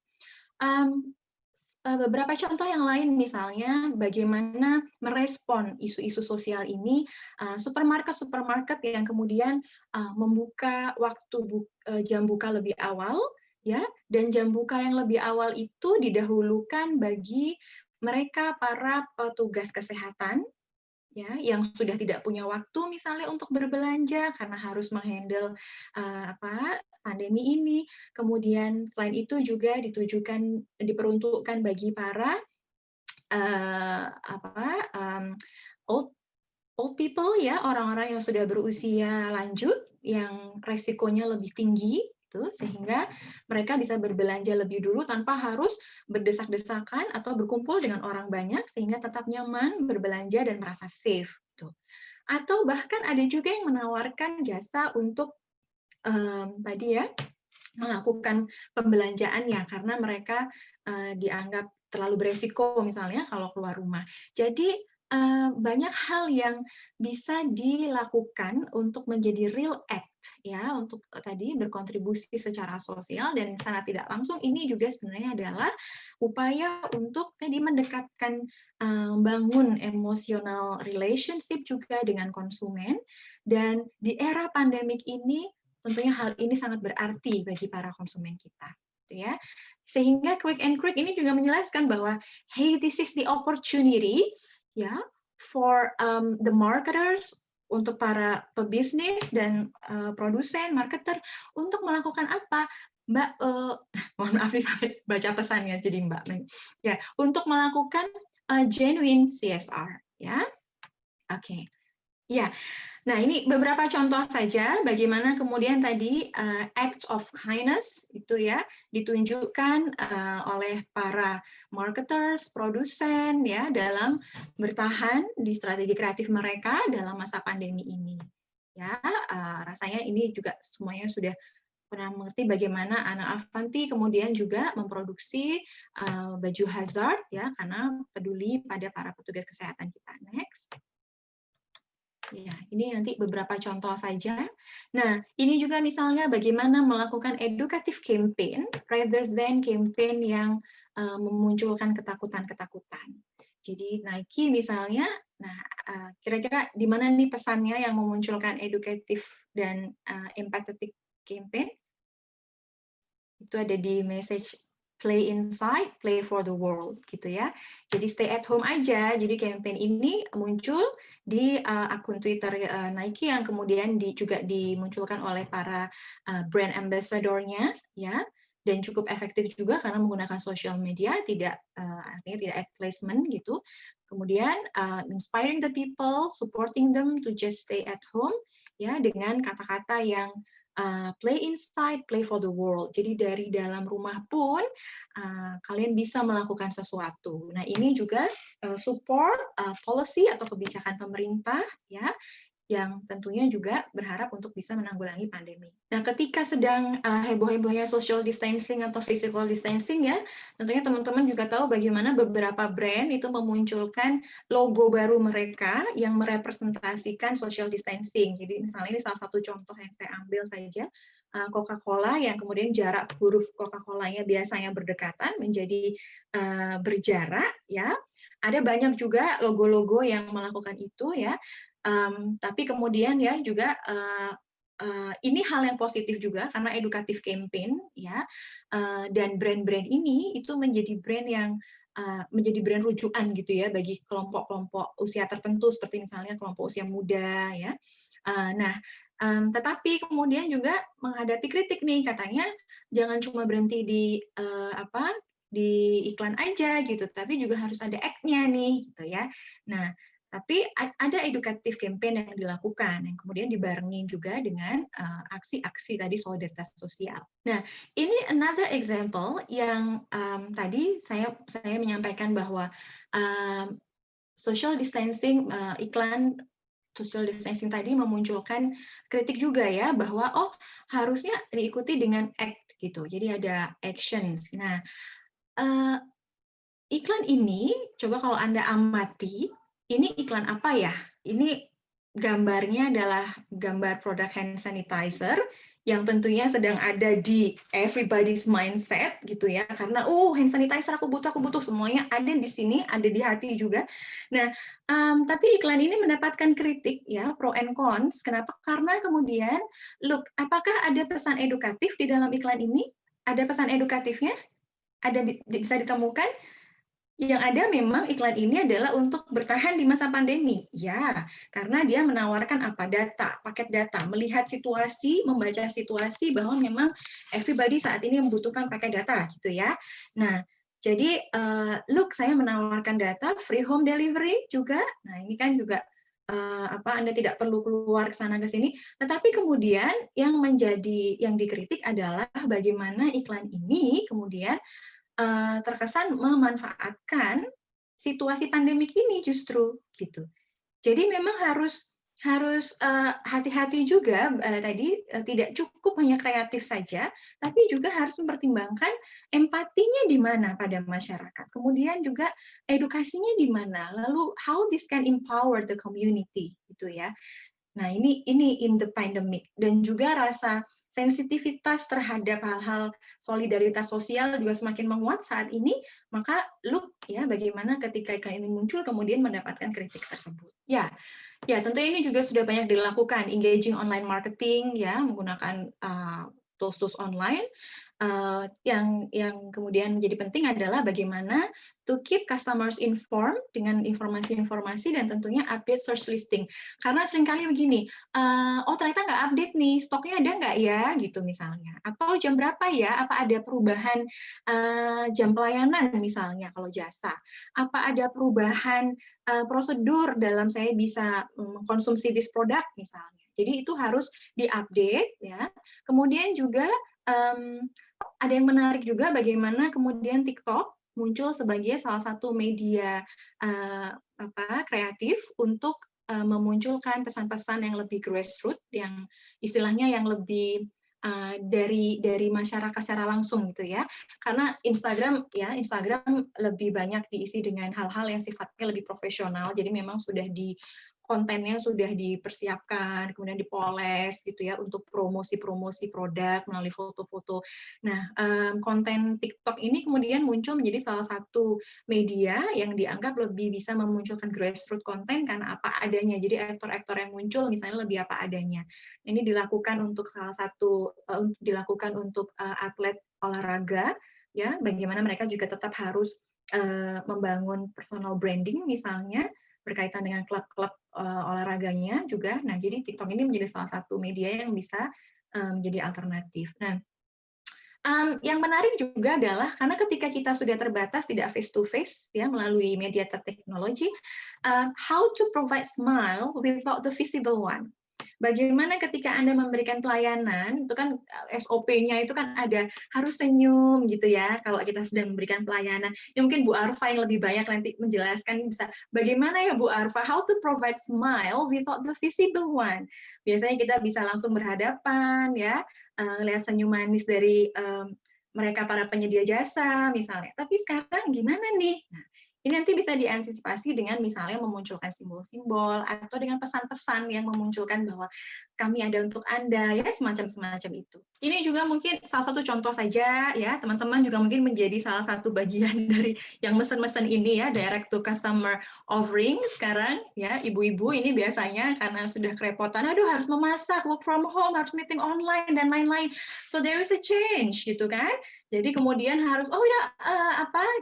Beberapa contoh yang lain, misalnya bagaimana merespon isu-isu sosial ini, supermarket yang kemudian membuka waktu jam buka lebih awal, ya, dan jam buka yang lebih awal itu didahulukan bagi mereka para petugas kesehatan, ya, yang sudah tidak punya waktu misalnya untuk berbelanja karena harus menghandle pandemi ini. Kemudian selain itu juga diperuntukkan bagi para old people ya, orang-orang yang sudah berusia lanjut yang resikonya lebih tinggi gitu, sehingga mereka bisa berbelanja lebih dulu tanpa harus berdesak-desakan atau berkumpul dengan orang banyak sehingga tetap nyaman berbelanja dan merasa safe gitu. Atau bahkan ada juga yang menawarkan jasa untuk tadi ya melakukan pembelanjaannya karena mereka dianggap terlalu beresiko misalnya kalau keluar rumah. Jadi banyak hal yang bisa dilakukan untuk menjadi real act ya, untuk tadi berkontribusi secara sosial, dan secara tidak langsung ini juga sebenarnya adalah upaya untuk tadi mendekatkan bangun emotional relationship juga dengan konsumen. Dan di era pandemik ini tentunya hal ini sangat berarti bagi para konsumen kita, gitu ya. Sehingga Quick and Quick ini juga menjelaskan bahwa, hey, this is the opportunity, ya, for the marketers, untuk para pebisnis dan produsen, marketer, untuk melakukan apa, Mbak? Mohon maaf nih sampai baca pesannya jadi Mbak. Ya, untuk melakukan genuine CSR, ya. Oke. Ya, nah ini beberapa contoh saja bagaimana kemudian tadi act of kindness itu ya ditunjukkan oleh para marketers, produsen ya dalam bertahan di strategi kreatif mereka dalam masa pandemi ini. Ya, rasanya ini juga semuanya sudah pernah mengerti bagaimana Ana Avanti kemudian juga memproduksi baju hazard ya karena peduli pada para petugas kesehatan kita. Next. Ya, ini nanti beberapa contoh saja. Nah, ini juga misalnya bagaimana melakukan educative campaign rather than campaign yang memunculkan ketakutan-ketakutan. Jadi Nike misalnya, nah kira-kira di mana nih pesannya yang memunculkan educative dan empathetic campaign? Itu ada di message play inside, play for the world, gitu ya. Jadi stay at home aja. Jadi campaign ini muncul di akun Twitter Nike yang kemudian juga dimunculkan oleh para brand ambassador-nya, ya. Dan cukup efektif juga karena menggunakan social media, artinya tidak ad placement gitu. Kemudian inspiring the people, supporting them to just stay at home, ya, dengan kata-kata yang play inside, play for the world. Jadi dari dalam rumah pun kalian bisa melakukan sesuatu. Nah, ini juga support policy atau kebijakan pemerintah, ya, yang tentunya juga berharap untuk bisa menanggulangi pandemi. Nah, ketika sedang heboh-hebohnya social distancing atau physical distancing, ya, tentunya teman-teman juga tahu bagaimana beberapa brand itu memunculkan logo baru mereka yang merepresentasikan social distancing. Jadi misalnya ini salah satu contoh yang saya ambil saja, Coca-Cola yang kemudian jarak huruf Coca-Colanya biasanya berdekatan menjadi berjarak, ya. Ada banyak juga logo-logo yang melakukan itu, ya. Tapi kemudian ya juga ini hal yang positif juga karena edukatif campaign, ya, dan brand-brand ini itu menjadi brand yang menjadi brand rujukan gitu ya bagi kelompok-kelompok usia tertentu seperti misalnya kelompok usia muda, ya. Nah, tetapi kemudian juga menghadapi kritik nih, katanya jangan cuma berhenti di di iklan aja gitu, tapi juga harus ada act-nya nih gitu ya. Nah, tapi ada edukatif campaign yang dilakukan, yang kemudian dibarengin juga dengan aksi-aksi tadi solidaritas sosial. Nah, ini another example yang tadi saya menyampaikan bahwa social distancing, iklan social distancing tadi memunculkan kritik juga ya, bahwa oh harusnya diikuti dengan act gitu, jadi ada actions. Nah, iklan ini, coba kalau Anda amati, ini iklan apa ya? Ini gambarnya adalah gambar produk hand sanitizer yang tentunya sedang ada di everybody's mindset gitu ya, karena hand sanitizer aku butuh, semuanya ada di sini, ada di hati juga. Nah, tapi iklan ini mendapatkan kritik ya, pro and cons. Kenapa? Karena kemudian, look, apakah ada pesan edukatif di dalam iklan ini? Ada pesan edukatifnya? Ada bisa ditemukan? Yang ada memang iklan ini adalah untuk bertahan di masa pandemi. Ya, karena dia menawarkan apa? Data, paket data, melihat situasi, membaca situasi bahwa memang everybody saat ini membutuhkan paket data gitu ya. Nah, jadi look, saya menawarkan data free home delivery juga. Nah, ini kan juga Anda tidak perlu keluar ke sana ke sini. Tetapi kemudian yang dikritik adalah bagaimana iklan ini kemudian terkesan memanfaatkan situasi pandemik ini justru gitu. Jadi memang harus hati-hati juga tadi tidak cukup hanya kreatif saja, tapi juga harus mempertimbangkan empatinya di mana pada masyarakat. Kemudian juga edukasinya di mana. Lalu how this can empower the community gitu ya. Nah, ini in the pandemic, dan juga rasa sensitivitas terhadap hal-hal solidaritas sosial juga semakin menguat saat ini, maka look ya bagaimana ketika iklan ini muncul kemudian mendapatkan kritik tersebut. Ya, tentunya ini juga sudah banyak dilakukan, engaging online marketing ya, menggunakan tools-tools online. Yang kemudian menjadi penting adalah bagaimana to keep customers informed dengan informasi-informasi dan tentunya update search listing. Karena seringkali begini, oh ternyata nggak update nih, stoknya ada nggak ya, gitu misalnya. Atau jam berapa ya, apa ada perubahan jam pelayanan misalnya kalau jasa. Apa ada perubahan prosedur dalam saya bisa mengkonsumsi this product misalnya. Jadi itu harus diupdate ya. Kemudian juga ada yang menarik juga bagaimana kemudian TikTok muncul sebagai salah satu media kreatif untuk memunculkan pesan-pesan yang lebih grassroots, yang istilahnya yang lebih dari masyarakat secara langsung gitu ya. Karena Instagram lebih banyak diisi dengan hal-hal yang sifatnya lebih profesional. Jadi memang kontennya sudah dipersiapkan, kemudian dipoles gitu ya untuk promosi-promosi produk melalui foto-foto. Nah, konten TikTok ini kemudian muncul menjadi salah satu media yang dianggap lebih bisa memunculkan grassroots konten karena apa adanya. Jadi aktor-aktor yang muncul misalnya lebih apa adanya. Ini dilakukan untuk atlet olahraga ya, bagaimana mereka juga tetap harus membangun personal branding misalnya berkaitan dengan klub-klub olahraganya juga. Nah, jadi TikTok ini menjadi salah satu media yang bisa menjadi alternatif. Nah, Yang menarik juga adalah karena ketika kita sudah terbatas tidak face to face ya melalui media teknologi, how to provide smile without the visible one. Bagaimana ketika Anda memberikan pelayanan, itu kan SOP-nya itu kan ada harus senyum gitu ya, kalau kita sedang memberikan pelayanan. Ya mungkin Bu Arfa yang lebih banyak nanti menjelaskan bisa bagaimana ya Bu Arfa, how to provide smile without the visible one. Biasanya kita bisa langsung berhadapan ya, lihat senyum manis dari mereka para penyedia jasa misalnya. Tapi sekarang gimana nih? Nah, ini nanti bisa diantisipasi dengan misalnya memunculkan simbol-simbol atau dengan pesan-pesan yang memunculkan bahwa kami ada untuk Anda, ya semacam itu. Ini juga mungkin salah satu contoh saja ya, teman-teman juga mungkin menjadi salah satu bagian dari yang mesen-mesen ini ya, direct to customer offering sekarang ya, ibu-ibu ini biasanya karena sudah kerepotan, aduh harus memasak, work from home, harus meeting online dan lain-lain. So there is a change gitu kan. Jadi kemudian harus ya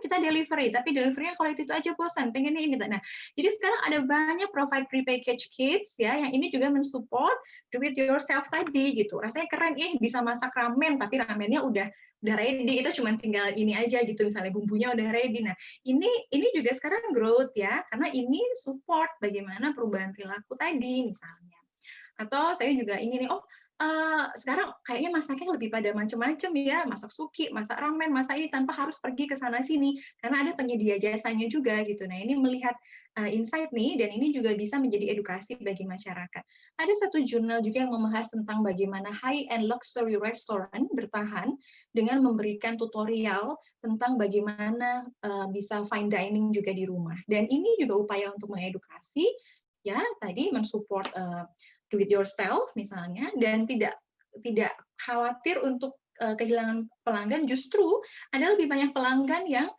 kita delivery, tapi delivery-nya kalau itu aja bosan, pengennya ini. Nah, jadi sekarang ada banyak provide prepackaged kits ya, yang ini juga mensupport do it yourself tadi gitu. Rasanya keren bisa masak ramen, tapi ramennya udah ready, kita cuma tinggal ini aja gitu, misalnya bumbunya udah ready. Nah, ini juga sekarang growth ya, karena ini support bagaimana perubahan perilaku tadi misalnya. Atau saya juga ingin sekarang kayaknya masaknya lebih pada macam-macam ya, masak suki, masak ramen, masak ini tanpa harus pergi ke sana sini karena ada penyedia jasanya juga gitu. Nah, ini melihat insight nih dan ini juga bisa menjadi edukasi bagi masyarakat. Ada satu jurnal juga yang membahas tentang bagaimana high and luxury restaurant bertahan dengan memberikan tutorial tentang bagaimana bisa fine dining juga di rumah. Dan ini juga upaya untuk mengedukasi ya, tadi mensupport do it yourself misalnya dan tidak khawatir untuk kehilangan pelanggan, justru ada lebih banyak pelanggan yang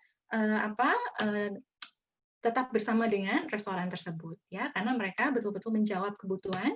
tetap bersama dengan restoran tersebut ya, karena mereka betul-betul menjawab kebutuhan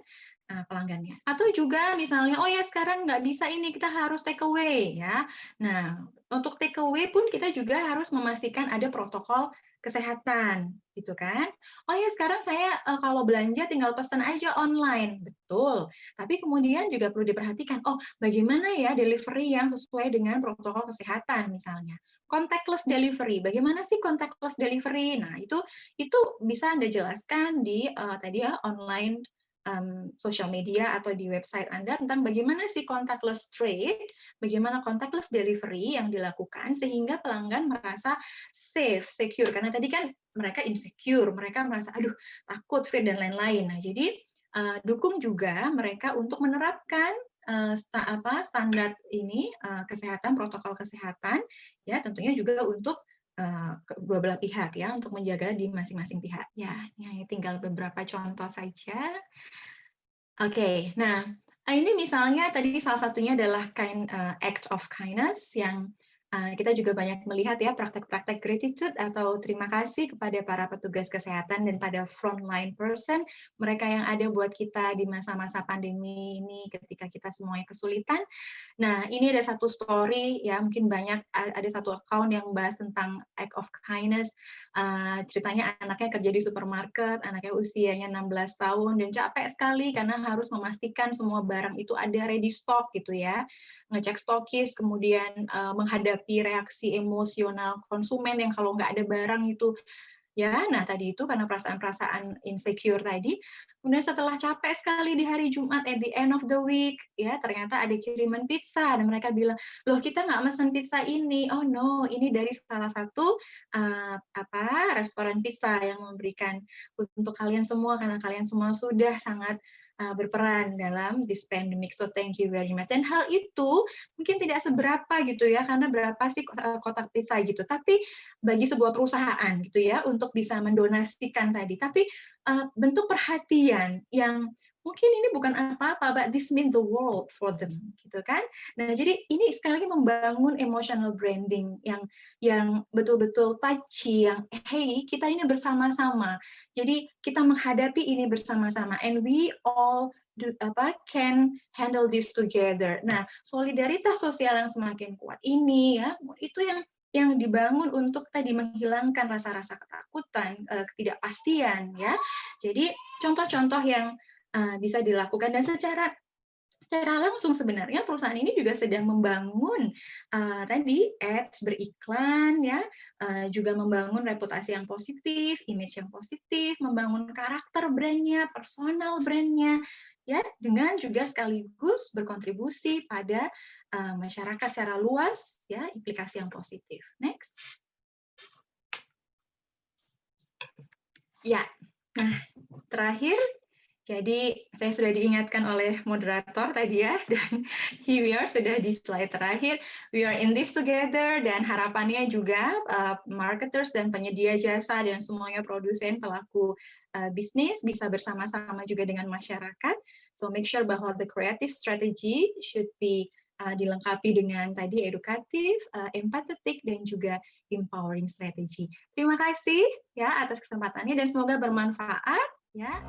pelanggannya. Atau juga misalnya ya sekarang nggak bisa ini, kita harus take away ya. Nah, untuk take away pun kita juga harus memastikan ada protokol kesehatan gitu kan. Ya sekarang saya kalau belanja tinggal pesan aja online. Betul. Tapi kemudian juga perlu diperhatikan, bagaimana ya delivery yang sesuai dengan protokol kesehatan misalnya. Contactless delivery. Bagaimana sih contactless delivery? Nah, itu bisa Anda jelaskan di tadi ya online sosial media atau di website Anda tentang bagaimana sih contactless trade, bagaimana contactless delivery yang dilakukan sehingga pelanggan merasa safe, secure. Karena tadi kan mereka insecure, mereka merasa aduh takut, fear dan lain-lain. Nah, jadi dukung juga mereka untuk menerapkan standar ini kesehatan, protokol kesehatan, ya tentunya juga untuk kedua belah pihak ya, untuk menjaga di masing-masing pihak. Ya, tinggal beberapa contoh saja. Oke, nah ini misalnya tadi salah satunya adalah act of kindness yang kita juga banyak melihat ya praktek-praktek gratitude atau terima kasih kepada para petugas kesehatan dan pada frontline person, mereka yang ada buat kita di masa-masa pandemi ini ketika kita semuanya kesulitan. Nah, ini ada satu story ya, mungkin banyak ada satu account yang bahas tentang act of kindness. Ceritanya anaknya kerja di supermarket, anaknya usianya 16 tahun dan capek sekali karena harus memastikan semua barang itu ada ready stock gitu ya. Ngecek stokis, kemudian menghadapi reaksi emosional konsumen yang kalau nggak ada barang itu ya, nah tadi itu karena perasaan-perasaan insecure tadi, kemudian setelah capek sekali di hari Jumat at the end of the week, ya ternyata ada kiriman pizza dan mereka bilang, loh kita nggak mesen pizza ini, oh no, ini dari salah satu restoran pizza yang memberikan untuk kalian semua karena kalian semua sudah sangat berperan dalam this pandemic, so thank you very much. Dan hal itu mungkin tidak seberapa gitu ya, karena berapa sih kotak pizza gitu, tapi bagi sebuah perusahaan gitu ya untuk bisa mendonasikan tadi. Tapi bentuk perhatian yang mungkin ini bukan apa-apa, but this mean the world for them, gitu kan? Nah, jadi ini sekali lagi membangun emotional branding yang betul-betul touchy, yang hey kita ini bersama-sama. Jadi kita menghadapi ini bersama-sama, and we all can handle this together. Nah, solidaritas sosial yang semakin kuat ini ya, itu yang dibangun untuk tadi menghilangkan rasa-rasa ketakutan, ketidakpastian ya. Jadi contoh-contoh yang bisa dilakukan dan secara secara langsung sebenarnya perusahaan ini juga sedang membangun tadi ads, beriklan, ya, juga membangun reputasi yang positif, image yang positif, membangun karakter brand-nya, personal brand-nya, ya, dengan juga sekaligus berkontribusi pada masyarakat secara luas, ya, implikasi yang positif. Next. Ya, nah terakhir. Jadi saya sudah diingatkan oleh moderator tadi ya, dan here we are sudah di slide terakhir. We are in this together, dan harapannya juga marketers dan penyedia jasa dan semuanya produsen, pelaku bisnis bisa bersama-sama juga dengan masyarakat. So make sure bahwa the creative strategy should be dilengkapi dengan tadi edukatif, empathetic, dan juga empowering strategy. Terima kasih ya atas kesempatannya dan semoga bermanfaat ya.